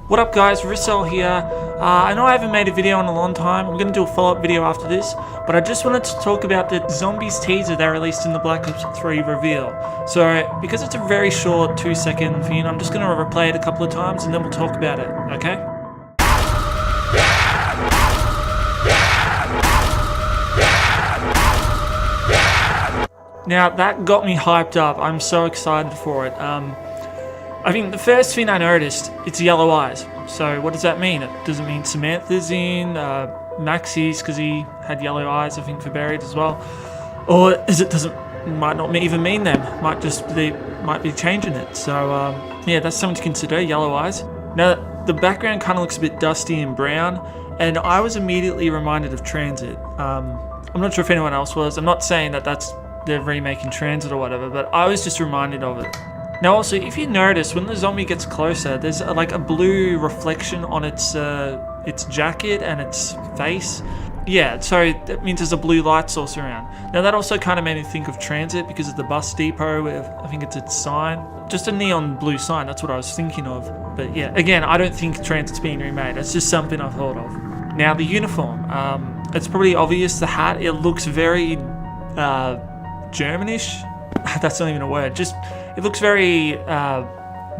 What up guys, Rissel here. I know I haven't made a video in a long time. I'm going to do a follow-up video after this, but I just wanted to talk about the Zombies teaser they released in the Black Ops 3 reveal. So, because it's a very short 2-second thing, I'm just going to replay it a couple of times and then we'll talk about it, okay? Now, that got me hyped up. I'm so excited for it. I think the first thing I noticed, it's yellow eyes. So what does that mean? It doesn't mean Samantha's in, Maxie's, because he had yellow eyes, I think, for Buried as well. Or is it might not even mean them. Might be changing it. So yeah, that's something to consider, yellow eyes. Now, the background kind of looks a bit dusty and brown, and I was immediately reminded of Transit. I'm not sure if anyone else was. I'm not saying that they're remaking Transit or whatever, but I was just reminded of it. Now also, if you notice, when the zombie gets closer, there's like a blue reflection on its jacket and its face. Yeah, so that means there's a blue light source around. Now that also kind of made me think of Transit because of the bus depot, I think it's its sign. Just a neon blue sign, that's what I was thinking of. But yeah, again, I don't think Transit's being remade. It's just something I've thought of. Now the uniform, it's probably obvious, the hat, it looks very Germanish. That's not even a word. Just it looks very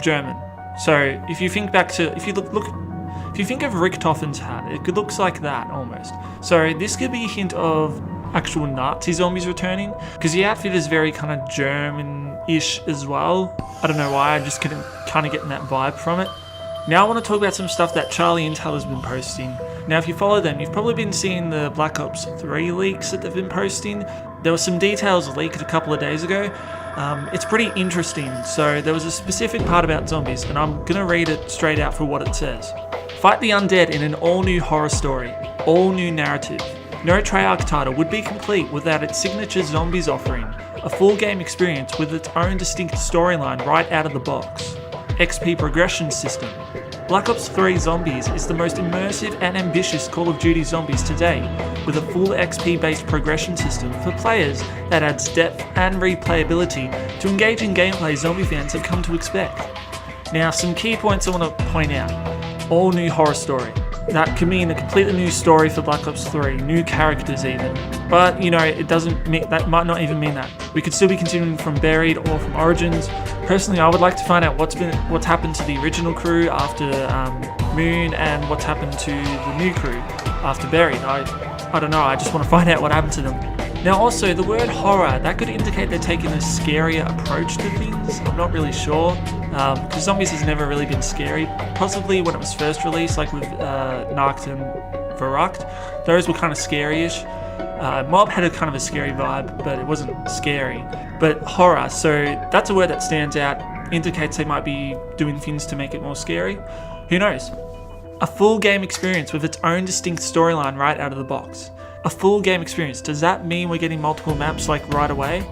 German. So if you think back to, if you think of Richtofen's hat, it looks like that almost. So this could be a hint of actual Nazi zombies returning, because the outfit is very kind of German-ish as well. I don't know why, I just couldn't kind of get that vibe from it. Now I want to talk about some stuff that Charlie Intel has been posting. Now if you follow them, you've probably been seeing the Black Ops 3 leaks that they've been posting. There were some details leaked a couple of days ago. It's pretty interesting. So there was a specific part about zombies, and I'm going to read it straight out for what it says. Fight the undead in an all-new horror story, all-new narrative. No Treyarch title would be complete without its signature zombies offering, a full game experience with its own distinct storyline right out of the box. XP progression system. Black Ops 3 Zombies is the most immersive and ambitious Call of Duty Zombies to date, with a full XP-based progression system for players that adds depth and replayability to engaging gameplay zombie fans have come to expect. Now, some key points I want to point out. All new horror story. That could mean a completely new story for Black Ops 3, new characters even. But, you know, it doesn't mean, that might not even mean that. We could still be continuing from Buried or from Origins. Personally, I would like to find out what's happened to the original crew after Moon, and what's happened to the new crew after Buried. I don't know, I just want to find out what happened to them. Now also, the word horror, that could indicate they're taking a scarier approach to things. I'm not really sure, because Zombies has never really been scary. Possibly when it was first released, like with Nacht and Verrückt, those were kind of scary-ish. Mob had a kind of a scary vibe, but it wasn't scary. But horror, so that's a word that stands out, indicates they might be doing things to make it more scary. Who knows? A full game experience with its own distinct storyline right out of the box. A full game experience. Does that mean we're getting multiple maps like right away?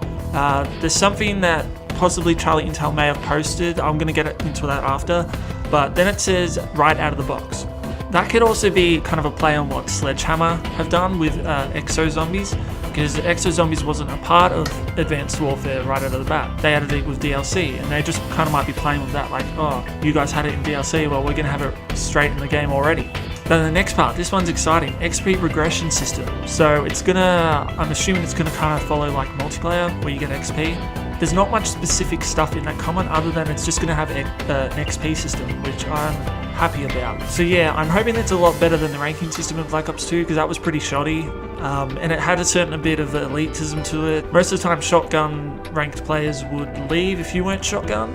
There's something that possibly Charlie Intel may have posted. I'm going to get into that after. But then it says right out of the box. That could also be kind of a play on what Sledgehammer have done with Exo Zombies, because Exo Zombies wasn't a part of Advanced Warfare right out of the bat. They added it with DLC, and they just kind of might be playing with that, like, oh, you guys had it in DLC, well, we're going to have it straight in the game already. Then the next part, this one's exciting, XP progression system. So I'm assuming it's going to kind of follow like multiplayer, where you get XP. There's not much specific stuff in that comment other than it's just going to have an XP system, which I'm happy about. So yeah, I'm hoping it's a lot better than the ranking system in Black Ops 2, because that was pretty shoddy, and it had a bit of elitism to it. Most of the time shotgun ranked players would leave if you weren't shotgun.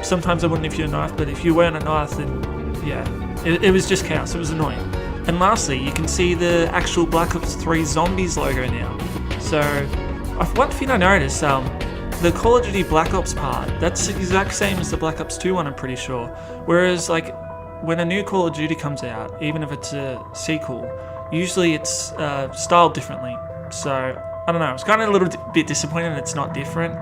Sometimes they wouldn't if you're a knife, but if you weren't a knife, then yeah, it was just chaos. It was annoying. And lastly, you can see the actual Black Ops 3 Zombies logo now. So one thing I noticed, the Call of Duty Black Ops part, that's the exact same as the Black Ops 2 one, I'm pretty sure. Whereas, like, when a new Call of Duty comes out, even if it's a sequel, usually it's styled differently. So, I don't know, it's kind of a little bit disappointing it's not different.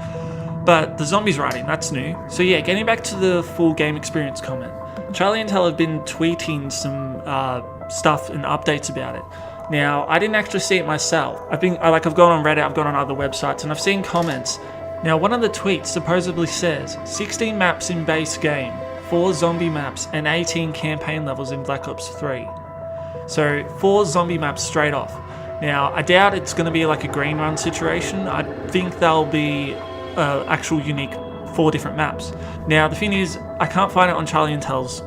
But the zombies writing, that's new. So yeah, getting back to the full game experience comment. Charlie Intel have been tweeting some stuff and updates about it. Now, I didn't actually see it myself. I've gone on Reddit, I've gone on other websites, and I've seen comments. Now, one of the tweets supposedly says, 16 maps in base game, 4 zombie maps and 18 campaign levels in Black Ops 3. So 4 zombie maps straight off. Now, I doubt it's going to be like a green run situation. I think they'll be actual unique 4 different maps. Now, the thing is, I can't find it on Charlie Intel's.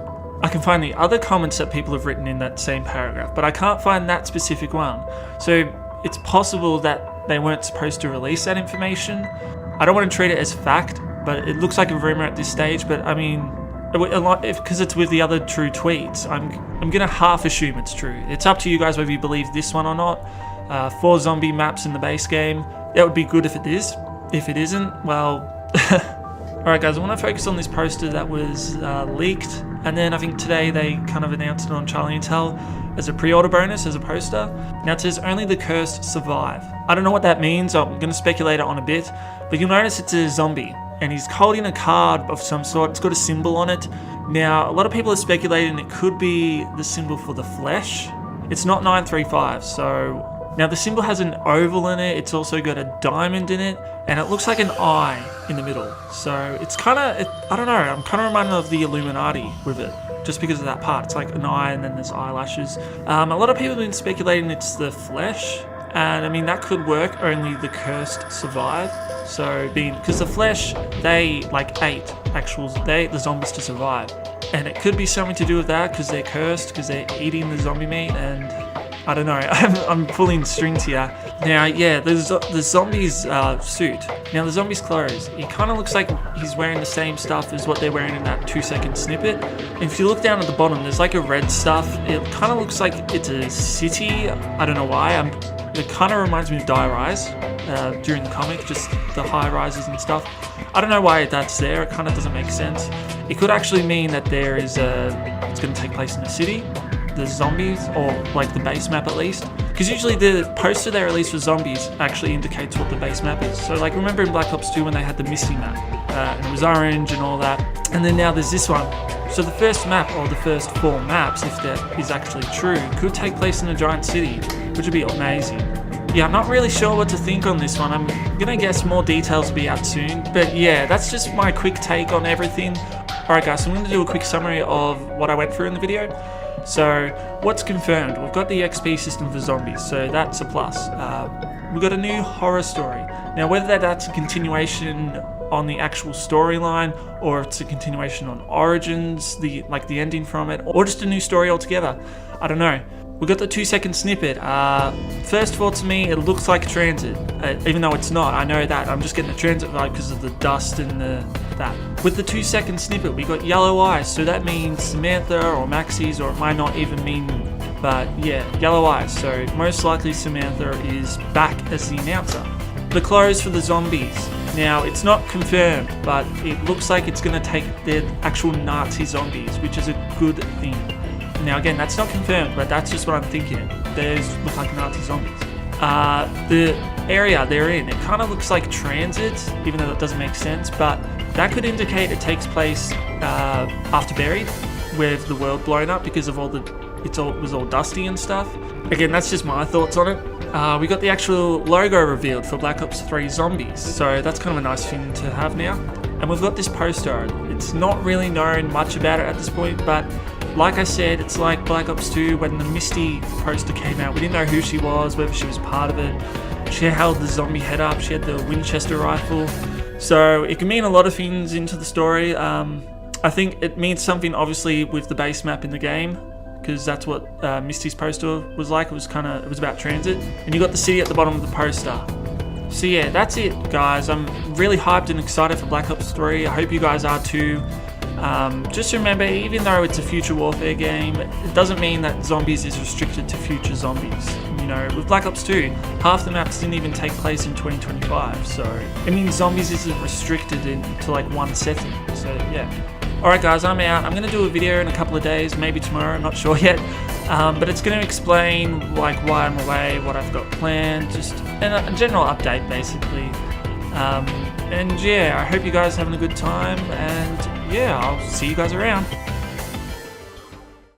I can find the other comments that people have written in that same paragraph, but I can't find that specific one. So it's possible that they weren't supposed to release that information. I don't want to treat it as fact, but it looks like a rumor at this stage. But I mean, because it's with the other true tweets, I'm gonna half assume it's true. It's up to you guys whether you believe this one or not. 4 zombie maps in the base game. That would be good if it is. If it isn't, well. Alright guys, I want to focus on this poster that was leaked, and then I think today they kind of announced it on Charlie Intel as a pre-order bonus, as a poster. Now it says only the cursed survive. I don't know what that means, I'm going to speculate it on a bit, but you'll notice it's a zombie, and he's holding a card of some sort. It's got a symbol on it. Now, a lot of people are speculating it could be the symbol for the flesh. It's not 935, so... Now the symbol has an oval in it, it's also got a diamond in it, and it looks like an eye in the middle. So it's kind of, I don't know, I'm kind of reminded of the Illuminati with it, just because of that part. It's like an eye and then there's eyelashes. A lot of people have been speculating it's the flesh, and I mean that could work, only the cursed survive. So because the flesh, they like ate the zombies to survive. And it could be something to do with that, because they're cursed, because they're eating the zombie meat, and I don't know, I'm pulling strings here. Now, yeah, the zombie's suit. Now, the zombie's clothes. He kind of looks like he's wearing the same stuff as what they're wearing in that 2-second snippet. And if you look down at the bottom, there's like a red stuff. It kind of looks like it's a city. I don't know why. It kind of reminds me of Die Rise during the comic, just the high rises and stuff. I don't know why that's there. It kind of doesn't make sense. It could actually mean that it's going to take place in a city. The zombies, or like the base map at least, because usually the poster they release for zombies actually indicates what the base map is. So like, remember in Black Ops 2 when they had the Misty map, and it was orange and all that, and then now there's this one. So the first map, or the first 4 maps, if that is actually true, could take place in a giant city, which would be amazing. Yeah, I'm not really sure what to think on this one. I'm gonna guess more details will be out soon, but yeah, that's just my quick take on everything. Alright guys, so I'm gonna do a quick summary of what I went through in the video. So, what's confirmed? We've got the XP system for zombies, so that's a plus. We've got a new horror story. Now, whether that's a continuation on the actual storyline, or it's a continuation on Origins, the ending from it, or just a new story altogether, I don't know. We got the 2-second snippet. First of all, to me, it looks like transit, even though it's not. I know that. I'm just getting a transit vibe because of the dust and that. With the 2-second snippet, we got yellow eyes, so that means Samantha or Maxie's, or it might not even mean, but yeah, yellow eyes. So most likely Samantha is back as the announcer. The clothes for the zombies. Now, it's not confirmed, but it looks like it's going to take the actual Nazi zombies, which is a good thing. Now again, that's not confirmed, but that's just what I'm thinking. Those look like Nazi zombies. The area they're in, it kind of looks like transit, even though that doesn't make sense, but that could indicate it takes place after Buried, with the world blown up because of it was all dusty and stuff. Again, that's just my thoughts on it. We got the actual logo revealed for Black Ops 3 Zombies, so that's kind of a nice thing to have now. And we've got this poster. It's not really known much about it at this point, but like I said, it's like Black Ops 2 when the Misty poster came out. We didn't know who she was, whether she was part of it. She held the zombie head up, she had the Winchester rifle. So it can mean a lot of things into the story. I think it means something obviously with the base map in the game, because that's what Misty's poster was like. It was about transit. And you got the city at the bottom of the poster. So yeah, that's it guys. I'm really hyped and excited for Black Ops 3. I hope you guys are too. Just remember, even though it's a future warfare game, it doesn't mean that zombies is restricted to future zombies. You know, with Black Ops 2, half the maps didn't even take place in 2025, so it means zombies isn't restricted to like one setting. So yeah. Alright guys, I'm out. I'm going to do a video in a couple of days, maybe tomorrow, I'm not sure yet. But it's going to explain like why I'm away, what I've got planned, just a general update basically. And yeah, I hope you guys are having a good time, and yeah, I'll see you guys around.